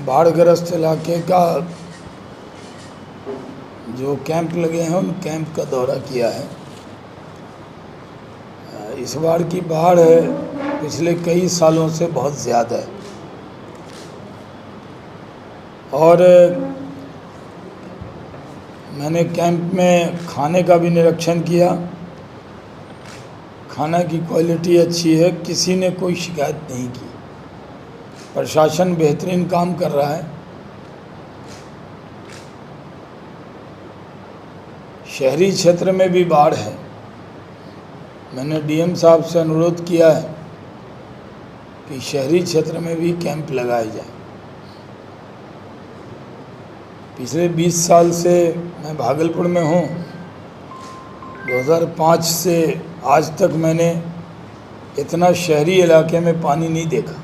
बाढ़ग्रस्त इलाके का जो कैंप लगे हैं उन कैंप का दौरा किया है। इस बार की बाढ़ पिछले कई सालों से बहुत ज़्यादा है और मैंने कैंप में खाने का भी निरीक्षण किया। खाना की क्वालिटी अच्छी है, किसी ने कोई शिकायत नहीं की। प्रशासन बेहतरीन काम कर रहा है। शहरी क्षेत्र में भी बाढ़ है। मैंने डीएम साहब से अनुरोध किया है कि शहरी क्षेत्र में भी कैंप लगाए जाए। पिछले 20 साल से मैं भागलपुर में हूँ। 2005 से आज तक मैंने इतना शहरी इलाके में पानी नहीं देखा।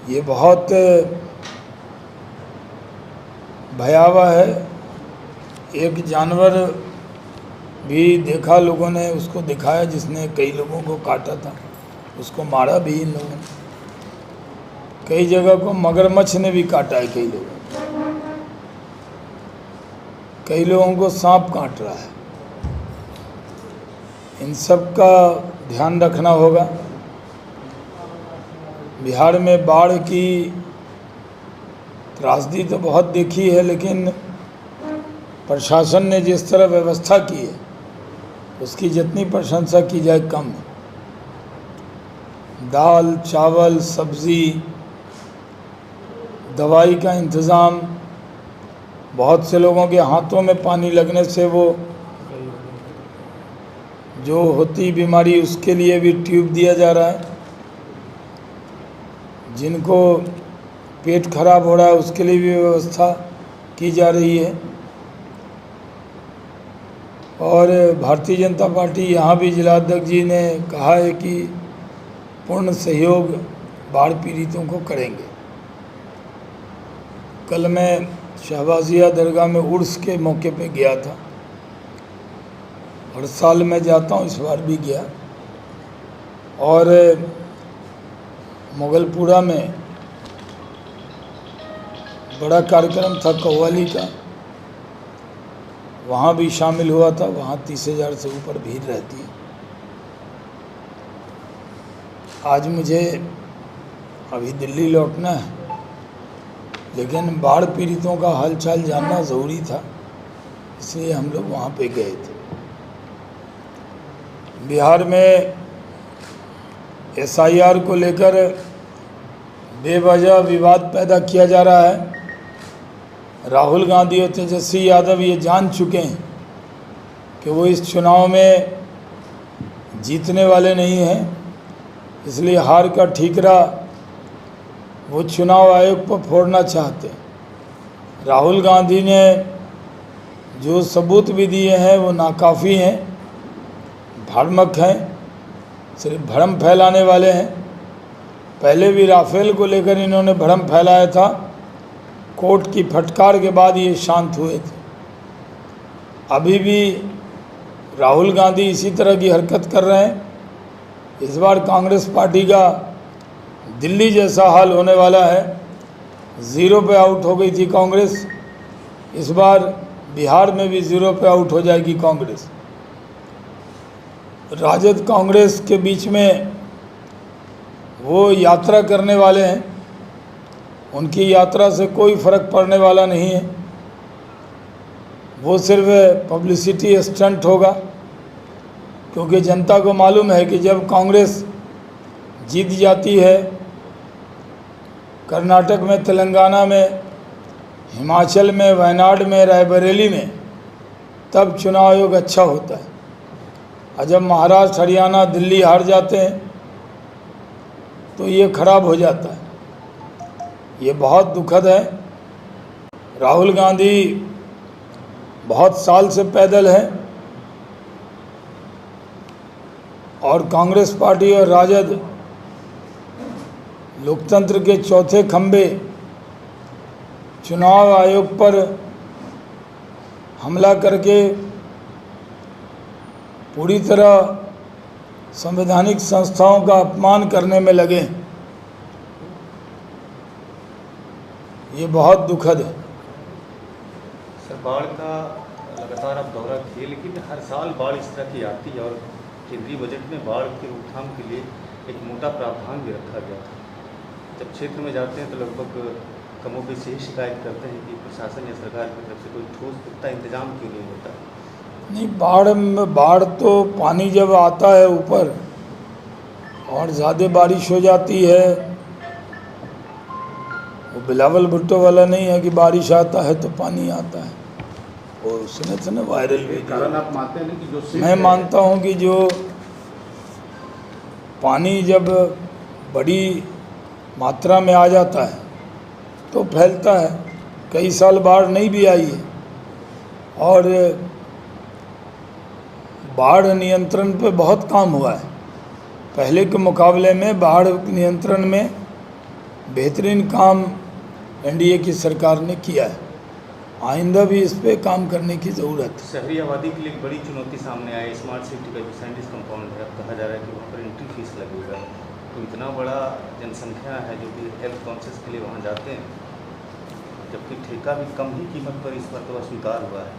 ये बहुत भयावह है। एक जानवर भी देखा लोगों ने, उसको दिखाया जिसने कई लोगों को काटा था, उसको मारा भी इन लोगों ने। कई जगह को मगरमच्छ ने भी काटा है कई लोगों को सांप काट रहा है। इन सब का ध्यान रखना होगा। बिहार में बाढ़ की त्रासदी तो बहुत देखी है, लेकिन प्रशासन ने जिस तरह व्यवस्था की है उसकी जितनी प्रशंसा की जाए कम है। दाल, चावल, सब्ज़ी, दवाई का इंतज़ाम, बहुत से लोगों के हाथों में पानी लगने से वो जो होती बीमारी उसके लिए भी ट्यूब दिया जा रहा है। जिनको पेट खराब हो रहा है उसके लिए भी व्यवस्था की जा रही है। और भारतीय जनता पार्टी यहाँ भी जिलाध्यक्ष जी ने कहा है कि पूर्ण सहयोग बाढ़ पीड़ितों को करेंगे। कल मैं शहबाजिया दरगाह में उर्स के मौके पे गया था। हर साल मैं जाता हूँ, इस बार भी गया। और मुगलपुरा में बड़ा कार्यक्रम था कव्वाली का, वहाँ भी शामिल हुआ था। वहाँ 30,000 से ऊपर भीड़ रहती है। आज मुझे अभी दिल्ली लौटना है, लेकिन बाढ़ पीड़ितों का हालचाल जानना ज़रूरी था, इसलिए हम लोग वहाँ पे गए थे। बिहार में SIR को लेकर बेवजह विवाद पैदा किया जा रहा है। राहुल गांधी और तेजस्वी यादव ये जान चुके हैं कि वो इस चुनाव में जीतने वाले नहीं हैं, इसलिए हार का ठीकरा वो चुनाव आयोग पर फोड़ना चाहते हैं। राहुल गांधी ने जो सबूत भी दिए हैं वो नाकाफ़ी हैं, भ्रामक हैं, सिर्फ भ्रम फैलाने वाले हैं। पहले भी राफेल को लेकर इन्होंने भ्रम फैलाया था। कोर्ट की फटकार के बाद ये शांत हुए थे। अभी भी राहुल गांधी इसी तरह की हरकत कर रहे हैं। इस बार कांग्रेस पार्टी का दिल्ली जैसा हाल होने वाला है। 0 पे आउट हो गई थी कांग्रेस, इस बार बिहार में भी 0 पे आउट हो जाएगी कांग्रेस। राजद कांग्रेस के बीच में वो यात्रा करने वाले हैं, उनकी यात्रा से कोई फ़र्क पड़ने वाला नहीं है। वो सिर्फ पब्लिसिटी स्टंट होगा, क्योंकि जनता को मालूम है कि जब कांग्रेस जीत जाती है कर्नाटक में, तेलंगाना में, हिमाचल में, वायनाड में, रायबरेली में, तब चुनाव आयोग अच्छा होता है। और जब महाराष्ट्र, हरियाणा, दिल्ली हार जाते हैं तो ये खराब हो जाता है। ये बहुत दुखद है। राहुल गांधी बहुत साल से पैदल है और कांग्रेस पार्टी और राजद लोकतंत्र के चौथे खंभे चुनाव आयोग पर हमला करके पूरी तरह संवैधानिक संस्थाओं का अपमान करने में लगे। ये बहुत दुखद है। सर, बाढ़ का लगातार आप दौरा किए, लेकिन हर साल बाढ़ इस तरह की आती है और केंद्रीय बजट में बाढ़ की रोकथाम के लिए एक मोटा प्रावधान भी रखा गया था। जब क्षेत्र में जाते हैं तो लगभग कमोबेश यही शिकायत करते हैं कि प्रशासन या सरकार की तरफ से कोई ठोस पुख्ता इंतजाम क्यों नहीं होता। नहीं, बाढ़ तो पानी जब आता है ऊपर और ज़्यादा बारिश हो जाती है, वो बिलावल भुट्टो वाला नहीं है कि बारिश आता है तो पानी आता है, वो सुने थे ना वायरल वीडियो। कारण आप मानते हैं कि जो मैं मानता हूँ कि जो पानी जब बड़ी मात्रा में आ जाता है तो फैलता है। कई साल बाढ़ नहीं भी आई है और बाढ़ नियंत्रण पे बहुत काम हुआ है। पहले के मुकाबले में बाढ़ नियंत्रण में बेहतरीन काम एनडीए की सरकार ने किया है। आइंदा भी इस पे काम करने की ज़रूरत है। शहरी आबादी के लिए एक बड़ी चुनौती सामने आई। स्मार्ट सिटी का जो सैंडिस कंपाउंड है, अब कहा जा रहा है कि वहाँ पर एंट्री फीस लगेगा। तो इतना बड़ा जनसंख्या है जो कि हेल्थ कॉन्शियस के लिए वहाँ जाते हैं, जबकि ठेका भी कम ही कीमत पर इस मरतबा स्वीकार हुआ है।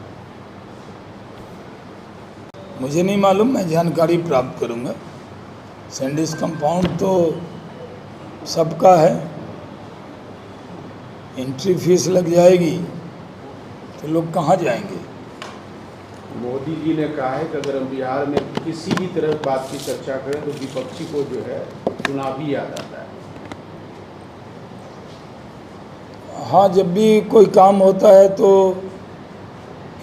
मुझे नहीं मालूम, मैं जानकारी प्राप्त करूँगा। सैंडिस कंपाउंड तो सबका है, एंट्री फीस लग जाएगी तो लोग कहाँ जाएंगे। मोदी जी ने कहा है कि अगर हम बिहार में किसी भी तरह बात की चर्चा करें तो विपक्षी को जो है चुनावी याद आता है। हाँ, जब भी कोई काम होता है तो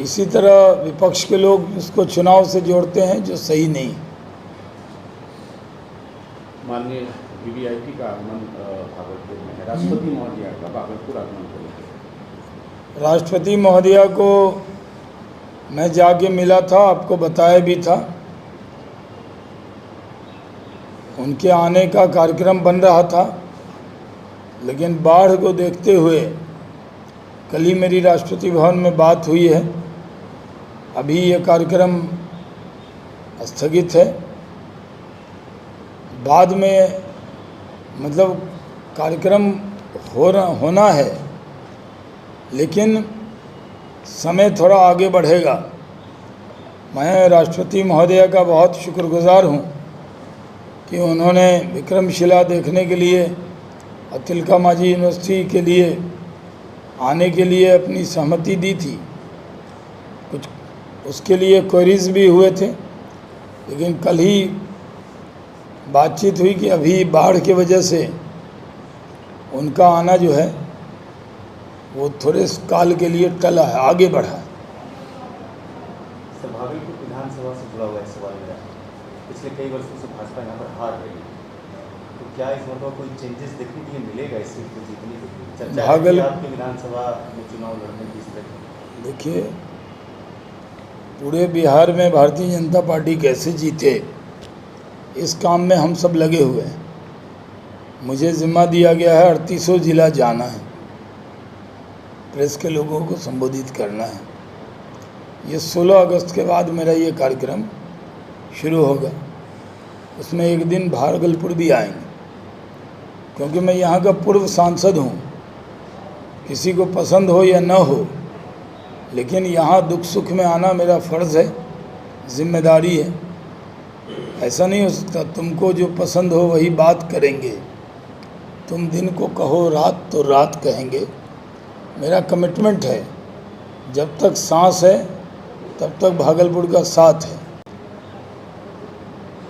इसी तरह विपक्ष के लोग इसको चुनाव से जोड़ते हैं, जो सही नहीं। माननीय वीवीआईपी का आगमन भागलपुर में है, राष्ट्रपति महोदया का भागलपुर आगमन को लेकर। राष्ट्रपति महोदया को मैं जाके मिला था, आपको बताया भी था। उनके आने का कार्यक्रम बन रहा था, लेकिन बाढ़ को देखते हुए कल ही मेरी राष्ट्रपति भवन में बात हुई है। अभी ये कार्यक्रम स्थगित है। बाद में मतलब कार्यक्रम होना है, लेकिन समय थोड़ा आगे बढ़ेगा। मैं राष्ट्रपति महोदया का बहुत शुक्रगुजार हूँ कि उन्होंने विक्रमशिला देखने के लिए और तिलका मांझी यूनिवर्सिटी के लिए आने के लिए अपनी सहमति दी थी। कुछ उसके लिए क्वेरीज भी हुए थे, लेकिन कल ही बातचीत हुई कि अभी बाढ़ की वजह से उनका आना जो है वो थोड़े काल के लिए टला है, आगे बढ़ा है। सर, भागलपुर विधानसभा से जुड़ा हुआ एक सवाल मेरा, पिछले कई वर्षों से भाजपा यहाँ पर हार रही है, तो क्या इस बार कोई चेंजेस देखने के लिए मिलेगा इस सीट को जीतने के लिए? चर्चा है कि आपके विधानसभा में चुनाव लड़ने की स्थिति। देखिए, पूरे बिहार में भारतीय जनता पार्टी कैसे जीते, इस काम में हम सब लगे हुए हैं। मुझे जिम्मा दिया गया है 38 जिला जाना है, प्रेस के लोगों को संबोधित करना है। ये 16 अगस्त के बाद मेरा ये कार्यक्रम शुरू होगा। उसमें एक दिन भागलपुर भी आएंगे, क्योंकि मैं यहाँ का पूर्व सांसद हूँ। किसी को पसंद हो या न हो, लेकिन यहाँ दुख सुख में आना मेरा फ़र्ज़ है, जिम्मेदारी है। ऐसा नहीं हो सकता तुमको जो पसंद हो वही बात करेंगे, तुम दिन को कहो रात तो रात कहेंगे। मेरा कमिटमेंट है, जब तक सांस है तब तक भागलपुर का साथ है।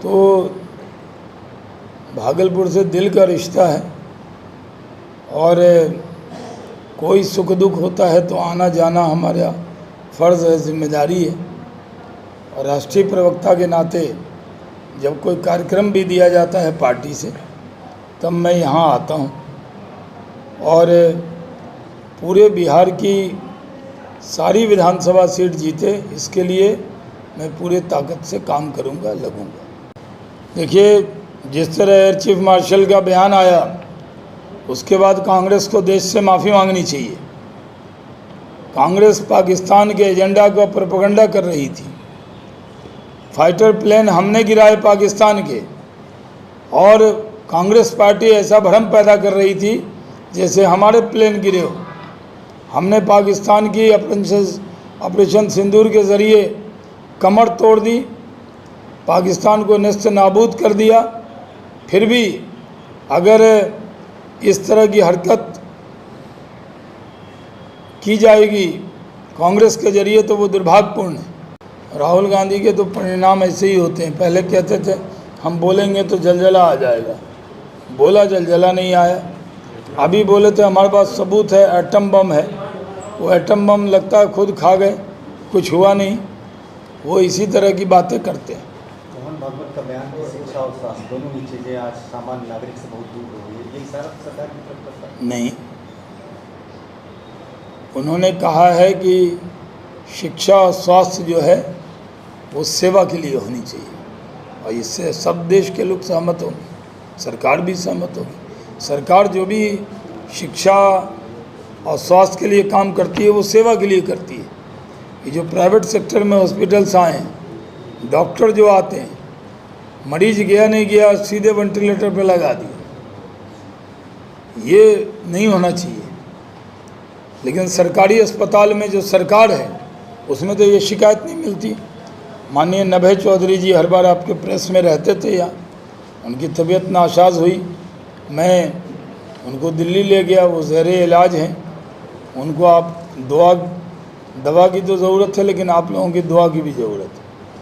तो भागलपुर से दिल का रिश्ता है और कोई सुख दुख होता है तो आना जाना हमारा फ़र्ज़ है, जिम्मेदारी है। और राष्ट्रीय प्रवक्ता के नाते जब कोई कार्यक्रम भी दिया जाता है पार्टी से, तब मैं यहाँ आता हूँ और पूरे बिहार की सारी विधानसभा सीट जीते, इसके लिए मैं पूरे ताकत से काम करूँगा, लगूँगा। देखिए, जिस तरह एयर चीफ मार्शल का बयान आया, उसके बाद कांग्रेस को देश से माफ़ी मांगनी चाहिए। कांग्रेस पाकिस्तान के एजेंडा का प्रोपेगेंडा कर रही थी। फाइटर प्लेन हमने गिराए पाकिस्तान के, और कांग्रेस पार्टी ऐसा भ्रम पैदा कर रही थी जैसे हमारे प्लेन गिरे हो। हमने पाकिस्तान की ऑपरेशन सिंदूर के ज़रिए कमर तोड़ दी, पाकिस्तान को नेस्त नाबूद कर दिया। फिर भी अगर इस तरह की हरकत की जाएगी कांग्रेस के ज़रिए तो वो दुर्भाग्यपूर्ण है। राहुल गांधी के तो परिणाम ऐसे ही होते हैं। पहले कहते थे हम बोलेंगे तो जलजला आ जाएगा, बोला जलजला नहीं आया। अभी बोले थे हमारे पास सबूत है, एटम बम है। वो एटम बम लगता है खुद खा गए, कुछ हुआ नहीं। वो इसी तरह की बातें करते हैं। मोहन भागवत का बयान है शिक्षा और स्वास्थ्य दोनों ही चीज़ें आज सामान्य नागरिक से बहुत दूर हो गई है, यही सारा सरकार की तरफ करता है? नहीं, उन्होंने कहा है कि शिक्षा और स्वास्थ्य जो है वो सेवा के लिए होनी चाहिए, और इससे सब देश के लोग सहमत होंगे, सरकार भी सहमत होगी। सरकार जो भी शिक्षा और स्वास्थ्य के लिए काम करती है वो सेवा के लिए करती है। ये जो प्राइवेट सेक्टर में हॉस्पिटल्स आए हैं, डॉक्टर जो आते हैं, मरीज गया नहीं गया सीधे वेंटिलेटर पे लगा दिया, ये नहीं होना चाहिए। लेकिन सरकारी अस्पताल में जो सरकार है उसमें तो ये शिकायत नहीं मिलती। माननीय नभे चौधरी जी हर बार आपके प्रेस में रहते थे यहाँ, उनकी तबीयत नासाज हुई, मैं उनको दिल्ली ले गया, वो ज़ेरे इलाज हैं। उनको आप दवा की तो ज़रूरत है, लेकिन आप लोगों की दुआ की भी ज़रूरत है।